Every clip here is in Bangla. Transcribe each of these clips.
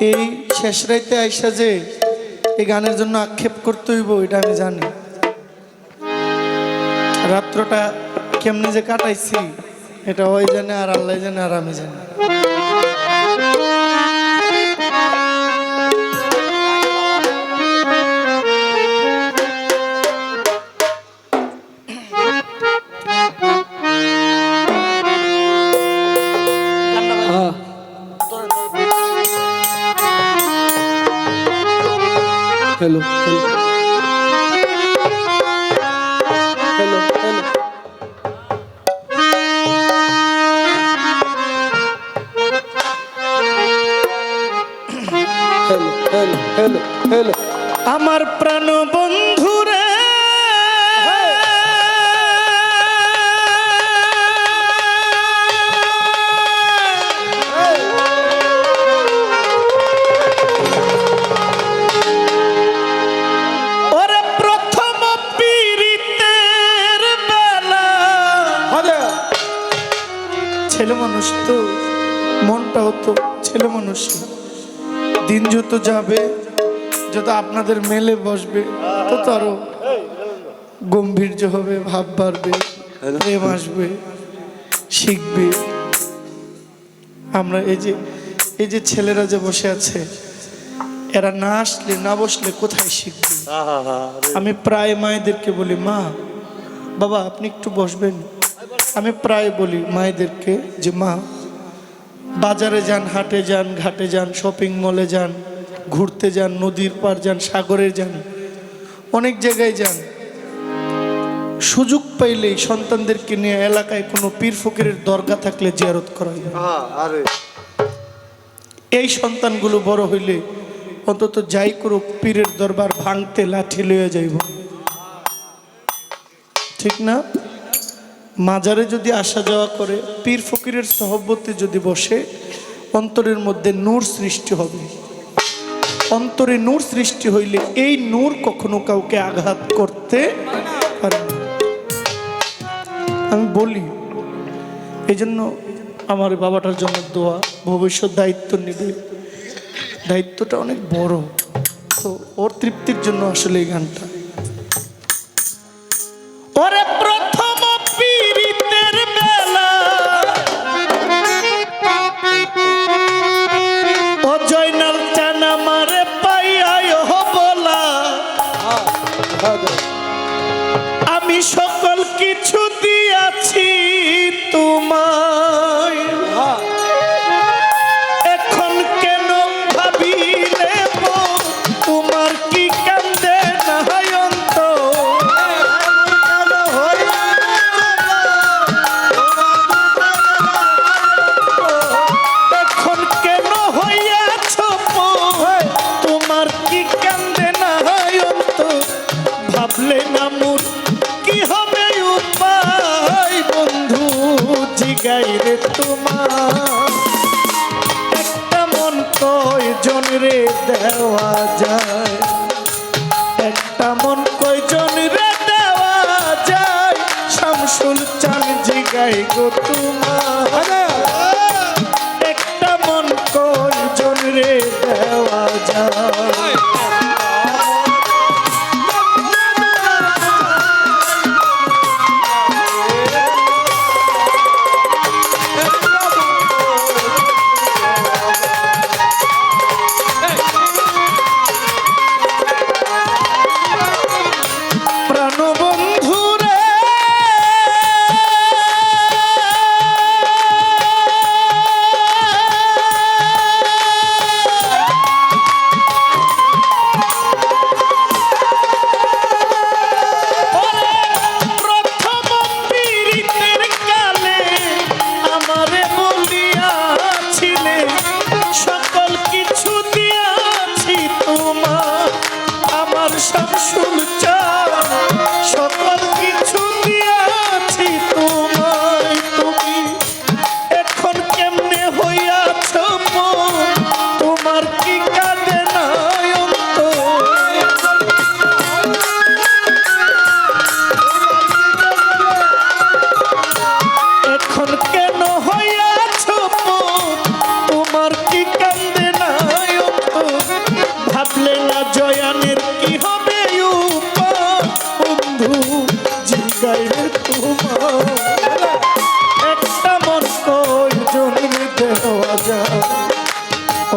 এই শেষ রাইতে আইসা যে এই গানের জন্য আক্ষেপ করতে হইব এটা আমি জানি। রাত্রটা কেমনে যে কাটাইছি এটা ওই জানে, আর আল্লাহ জানে, আর আমি জানি। Hello hello hello hello hello hello hello hello আমার প্রাণ বন্ধুরে ছেলে মানুষ তো মনটাও তো ছেলে মানুষ। দিন যত যাবে, যত আপনাদের মেলে বসবে, তত আরো গম্ভীর্য হবে, ভাব বাড়বে, প্রেম আসবে, শিখবে। আমরা এই যে ছেলেরা যে বসে আছে, এরা না আসলে না বসলে কোথায় শিখবে? আমি প্রায় মায়েদেরকে বলি, মা বাবা আপনি একটু বসবেন। আমি প্রায় বলি মায়েদেরকে যে মা বাজারে যান, হাটে যান, ঘাটে যান, শপিং মলে যান, ঘুরতে যান, নদীর পার যান, সাগরে যান, অনেক জায়গায় যান। সুযোগ পাইলেই সন্তানদেরকে নিয়ে এলাকায় কোনো পীর ফকিরের দরগা থাকলে জিয়ারত করা হয়। এই সন্তানগুলো বড় হইলে অন্তত যাই করুক পীরের দরবার ভাঙতে লাঠি লইয়া যাইব, ঠিক না? মাজারে যদি আসা যাওয়া করে, পীর ফকিরের সহবতে যদি বসে, অন্তরের মধ্যে নূর সৃষ্টি হবে। অন্তরে নূর সৃষ্টি হইলে এই নূর কখনো কাউকে আঘাত করতে পারে না। আমি বলি, এই জন্য আমার বাবাটার জন্য দোয়া, ভবিষ্যৎ দায়িত্ব নেবে, দায়িত্বটা অনেক বড়, তো ওর তৃপ্তির জন্য আসলে এই গানটা। ওরে প্রথম পীরিতের বেলা ও জয়নাল চান আমারে পাইয়ায় বলা, আমি সকল কিছু দিয়াছি তোমায়, এখন কেন ভাবিলে তোমার কি কান্দে না অন্ত, এখন কেন হইয়াছ তোমার কি কান্দে না অন্ত, ভাবলে না মোর কি হবে উপায়, বন্ধু জিগাই রে তোমার, একটা মন কয়জন রে দেওয়া যায়, একটা মন কয়জন রে দেওয়া যায়, শামসুল চান জিগাই গো তোমার, একটা মন কয়জন রে দেওয়া যায়।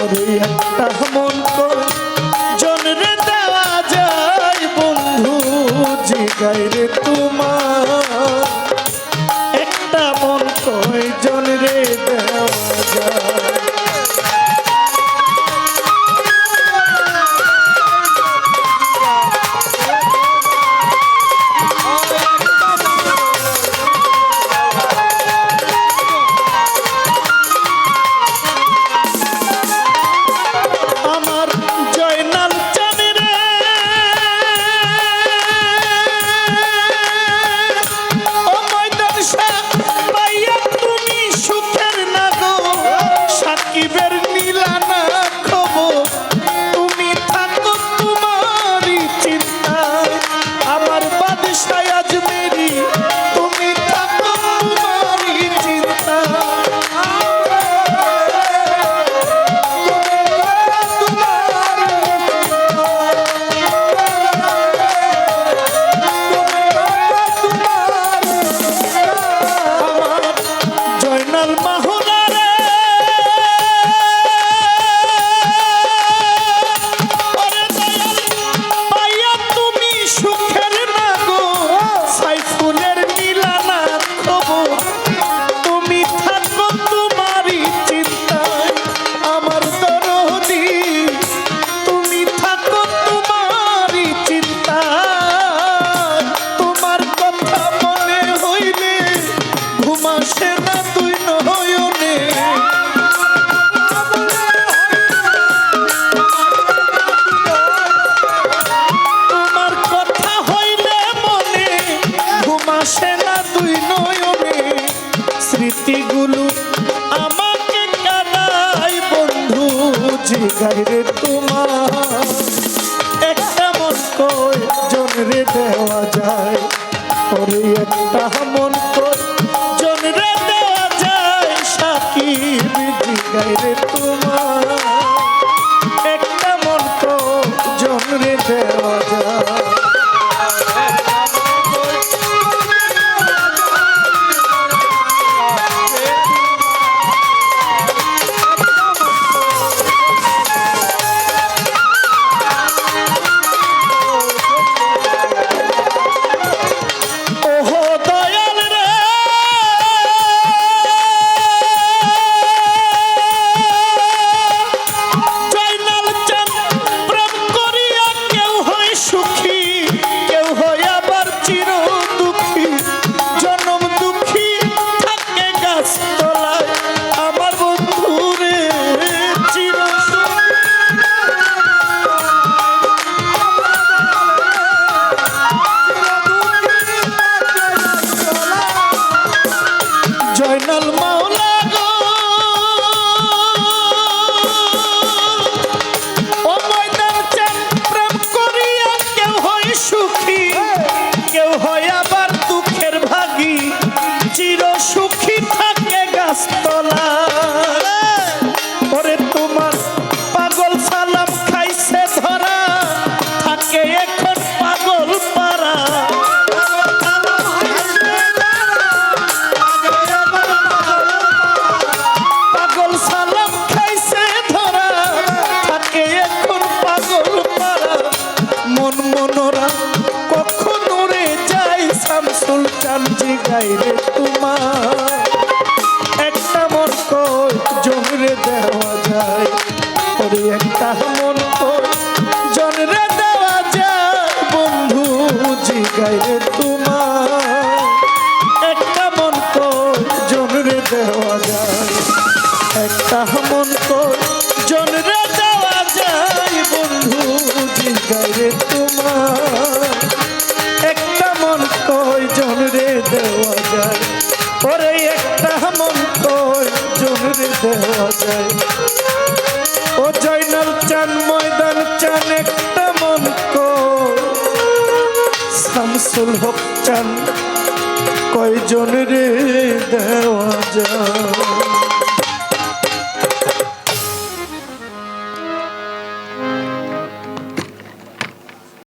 ওরে একটা মন কই জন রে দেওয়া যায় বন্ধু জিগাই রে তোমার একটা মন কই জন রে দেওয়া যায় স্মৃতিগুলো আমাকে কাঁদায় বন্ধু জিগাই রে তোমার একটা মন কই জন রে দেওয়া যায় ওরে একটা মন কই জন রে দেওয়া যায় সাকিব জিগাই রে তোমার একটা মন কই জন রে দেওয়া যায় সুলতান জিগাই রে তোমার একটা মন কই জন রে দেওয়া যায় ওরে একটা মন কই জন রে দেওয়া যায় বন্ধু জিগাই রে তোমার একটা মন কই জন রে দেওয়া যায় একটা মন কই জন রে দেওয়া যায় বন্ধু জিগাই রে তোমার একটা মন কই জন রে দেওয়া যায় ওরে একটা মন কই জন রে দেওয়া যায় ও জয়নাল চান ময়দান চান একটা মন কই শামসুল হক চান কয়জন রে দেওয়া যায়।